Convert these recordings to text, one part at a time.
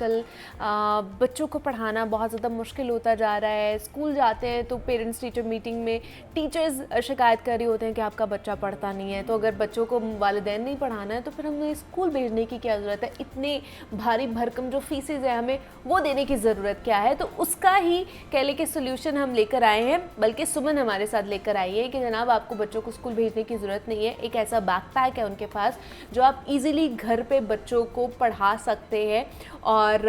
आजकल बच्चों को पढ़ाना बहुत ज़्यादा मुश्किल होता जा रहा है। स्कूल जाते हैं तो पेरेंट्स टीचर मीटिंग में टीचर्स शिकायत कर रहे होते हैं कि आपका बच्चा पढ़ता नहीं है। तो अगर बच्चों को वालिदैन नहीं पढ़ाना है तो फिर हमें स्कूल भेजने की क्या ज़रूरत है? इतने भारी भरकम जो फीसेज है हमें वो देने की ज़रूरत क्या है? तो उसका ही कह लें कि सोल्यूशन हम लेकर आए हैं, बल्कि सुमन हमारे साथ लेकर आई है कि जनाब आपको बच्चों को स्कूल भेजने की ज़रूरत नहीं है। एक ऐसा बैकपैक है उनके पास जो आप इजीली घर पे बच्चों को पढ़ा सकते हैं और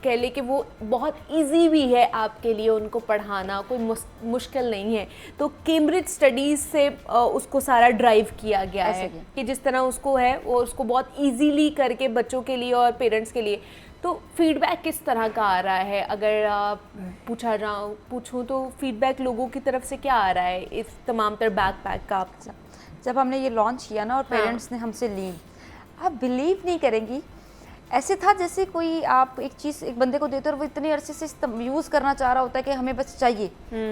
कह लें कि वो बहुत इजी भी है आपके लिए उनको पढ़ाना, कोई मुश्किल नहीं है। तो कैम्ब्रिज स्टडीज़ से उसको सारा ड्राइव किया गया है कि जिस तरह उसको है वो उसको बहुत इजीली करके बच्चों के लिए और पेरेंट्स के लिए। तो फीडबैक किस तरह का आ रहा है? अगर पूछूं तो फीडबैक लोगों की तरफ से क्या आ रहा है इस तमाम तर बैकपैक का? आपको जब हमने ये लॉन्च किया ना और पेरेंट्स ने हमसे ली, आप बिलीव नहीं करेंगी, ऐसे था जैसे कोई आप एक चीज़ एक बंदे को देते हो और वो इतने अरसे से यूज़ करना चाह रहा होता है कि हमें बस चाहिए,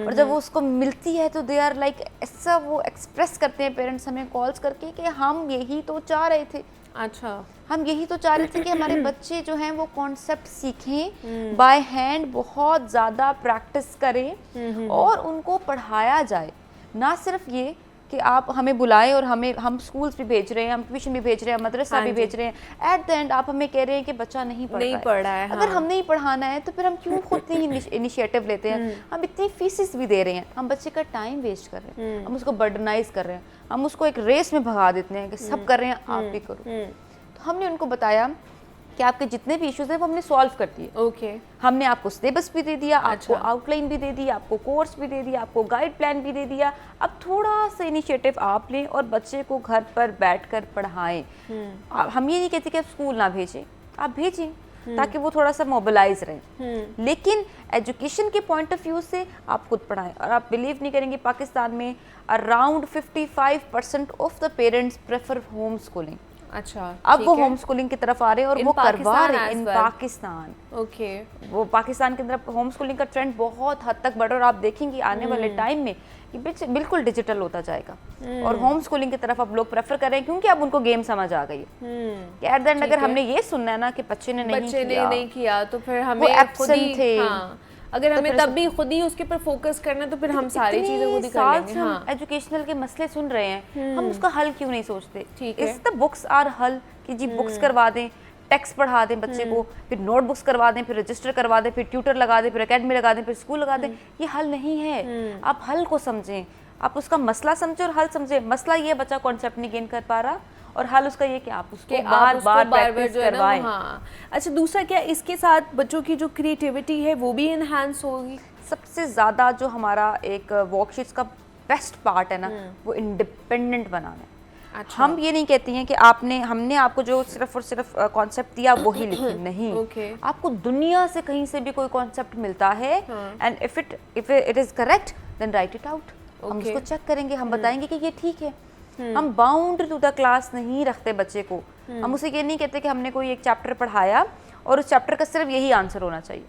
और जब वो उसको मिलती है तो दे आर लाइक ऐसा वो एक्सप्रेस करते हैं पेरेंट्स हमें कॉल्स करके कि हम यही तो चाह रहे थे। अच्छा, हम यही तो चाह रहे थे कि हमारे बच्चे जो हैं वो कॉन्सेप्ट सीखें, बाय हैंड बहुत ज़्यादा प्रैक्टिस करें और उनको पढ़ाया जाए। ना सिर्फ ये कि आप हमें बुलाएं और हम स्कूल्स भी भेज रहे हैं, हम ट्यूशन भी भेज रहे हैं, मदरसा भी भेज रहे हैं, एट द एंड आप हमें कह रहे हैं कि बच्चा नहीं पढ़ रहा है। अगर हम नहीं पढ़ाना है तो फिर हम क्यों खुद नहीं इनिशिएटिव लेते हैं? हम इतनी फीसेस भी दे रहे हैं, हम बच्चे का टाइम वेस्ट कर रहे हैं, हम उसको बर्डनाइज कर रहे हैं, हम उसको एक रेस में भगा देते हैं कि सब कर रहे हैं आप भी करो। तो हमने उनको बताया कि आपके जितने भी इश्यूज हैं वो हमने सॉल्व कर दिए। ओके, हमने आपको सिलेबस भी दे दिया, आपको आउटलाइन भी दे दी, आपको कोर्स भी दे दिया, आपको गाइड प्लान भी दे दिया। अब थोड़ा सा इनिशिएटिव आप लें और बच्चे को घर पर बैठकर पढ़ाएं। हम ये नहीं कहते कि आप स्कूल ना भेजें, आप भेजें ताकि वो थोड़ा सा मोबिलाइज रहे, लेकिन एजुकेशन के पॉइंट ऑफ व्यू से आप खुद पढ़ाएं। और आप बिलीव नहीं करेंगे, पाकिस्तान में around 55% of the parents prefer home schooling. अच्छा, अब वो होम स्कूलिंग की तरफ आ रहे हैं और वो करवा रहे हैं इन पाकिस्तान। ओके, वो पाकिस्तान के अंदर होम स्कूलिंग का ट्रेंड बहुत हद तक बढ़ रहा है और आप देखेंगे आने वाले टाइम में ये बिल्कुल डिजिटल होता जाएगा और होम स्कूलिंग की तरफ अब लोग प्रेफर कर रहे हैं क्योंकि अब उनको गेम समझ आ गई है कि एट द एंड अगर हमने ये सुनना है ना कि बच्चे ने नहीं किया तो फिर हमें खुद ही अगर हमें तब भी खुद ही उसके पर फोकस करना तो फिर हम सारी चीजें खुद ही कर लेंगे। हम एजुकेशनल के मसले सुन रहे हैं, हम उसका हल क्यों नहीं सोचते? ठीक है, इस द बुक्स आर हल कि जी बुक्स करवा दें, टेक्स्ट पढ़ा दें बच्चे को, फिर नोटबुक्स करवा दें, फिर रजिस्टर करवा दें, फिर ट्यूटर लगा दें, फिर एकेडमी लगा दें, फिर स्कूल लगा दें। ये हल नहीं है। आप हल को समझें, आप उसका मसला समझें और हल समझें। मसला ये बच्चा कॉन्सेप्ट नहीं गेन कर पा रहा और हाल उसका ये कि आप उसको बार बार प्रैक्टिस करवाएं। अच्छा, दूसरा क्या इसके साथ बच्चों की जो क्रिएटिविटी है वो भी इनहांस होगी? सबसे ज़्यादा जो हमारा एक वर्कशीट्स का बेस्ट पार्ट है ना वो इंडिपेंडेंट बनाना है। अच्छा। हम ये नहीं कहती हैं कि हमने आपको जो सिर्फ और सिर्फ कॉन्सेप्ट दिया वही लिखिए, नहीं। आपको दुनिया से कहीं से भी कोई कॉन्सेप्ट मिलता है and if it is correct then write it out. हम उसको चेक करेंगे, हम बताएंगे कि ये ठीक है। हम बाउंड टू द क्लास नहीं रखते बच्चे को। हम उसे ये नहीं कहते कि हमने कोई एक चैप्टर पढ़ाया और उस चैप्टर का सिर्फ यही आंसर होना चाहिए।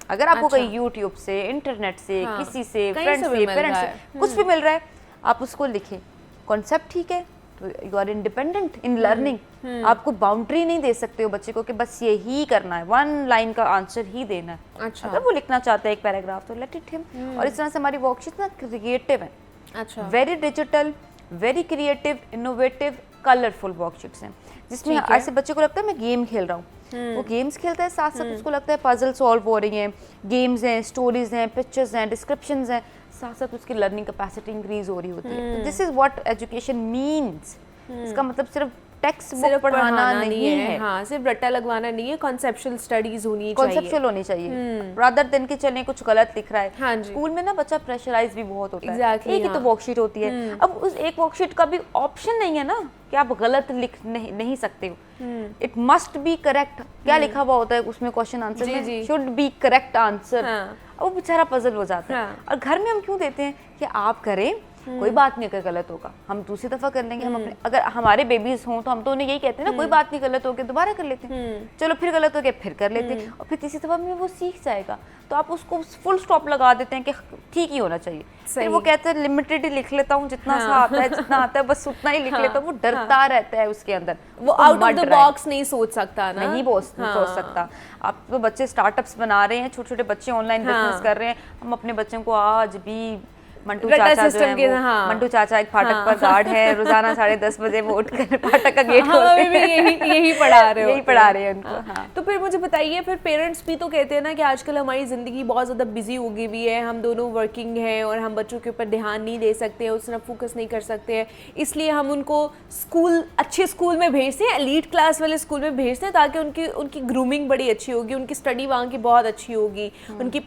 अगर आपको कहीं यूट्यूब से, इंटरनेट से, किसी से, फ्रेंड से, पेरेंट्स से कुछ भी मिल रहा है, आप उसको लिखें। कॉन्सेप्ट ठीक है तो you are independent in learning. आपको बाउंड्री नहीं दे सकते हो बच्चे को कि बस यही करना है, वन लाइन का आंसर ही देना है। अच्छा। अगर वो लिखना चाहता है एक पैराग्राफ तो लेट इट हिम। और इस तरह से हमारी वर्कशीट ना क्रिएटिव है। अच्छा। Very digital, very creative, innovative, colourful worksheets हैं जिसमें ऐसे बच्चे को लगता है मैं गेम खेल रहा हूँ। वो गेम्स खेलता है, साथ साथ उसको लगता है पजल सॉल्व हो रही हैं, गेम्स हैं, स्टोरीज हैं, पिक्चर्स हैं, डिस्क्रिप्शंस हैं, साथ साथ उसकी लर्निंग कैपेसिटी इंक्रीज हो रही होती है। This is what education means. इसका मतलब सिर्फ टेक्स्ट बुक पढ़ाना नहीं है, हाँ, सिर्फ रट्टा लगवाना नहीं है, कॉन्सेप्चुअल स्टडीज होनी चाहिए, कॉन्सेप्चुअल होनी चाहिए रादर देन कि चलें कुछ गलत लिख रहा है। हाँ, स्कूल में ना बच्चा प्रेशराइज भी बहुत होता है। एक ही तो वर्कशीट होती है। अब उस एक वर्कशीट का भी ऑप्शन नहीं है ना कि आप गलत लिख नहीं सकते हो। It must be correct. क्या लिखा हुआ होता है उसमें क्वेश्चन आंसर में? Should be correct answer. अब वो बेचारा पजल हो जाता है। और घर में हम क्यों देते हैं कि आप करें कोई बात नहीं, अगर गलत होगा हम दूसरी दफ़ा कर लेंगे। हम अपने अगर हमारे बेबीज हों तो हम तो उन्हें यही कहते हैं ना, कोई बात नहीं, गलत हो गया दोबारा कर लेते हैं, चलो फिर गलत हो गया फिर कर लेते हैं, और फिर तीसरी दफ़ा में वो सीख जाएगा। तो आप उसको फुल स्टॉप लगा देते हैं कि ठीक ही होना चाहिए। फिर वो कहते हैं लिमिटेड ही लिख लेता हूँ, जितना सा आता है जितना आता है बस उतना ही लिख लेता हूँ। वो डरता रहता है उसके अंदर, वो आउट ऑफ द बॉक्स नहीं सोच सकता ना, नहीं सोच सकता। आप तो बच्चे स्टार्टअप्स बना रहे हैं, छोटे छोटे बच्चे ऑनलाइन बिजनेस कर रहे हैं। हम अपने बच्चों को आज भी मंटू चाचा जो है वो, मंटू चाचा एक फाटक पर गार्ड है, रोजाना 10:30 बजे वो उठकर फाटक का गेट खोलते हैं। यही पढ़ा रहे हैं उनको। तो फिर मुझे बताइए, फिर पेरेंट्स भी तो कहते हैं ना कि आजकल हमारी ज़िंदगी बहुत ज़्यादा बिजी हो गई हुई है, हम दोनों वर्किंग हैं और हम बच्चों के ऊपर ध्यान नहीं दे सकते हैं, उस तरफ फोकस नहीं कर सकते हैं, इसलिए हम उनको स्कूल, अच्छे स्कूल में भेजते हैं, एलीट क्लास वाले स्कूल में भेजते हैं, ताकि उनकी ग्रूमिंग बड़ी अच्छी होगी, उनकी स्टडी वहाँ की बहुत अच्छी होगी, उनकी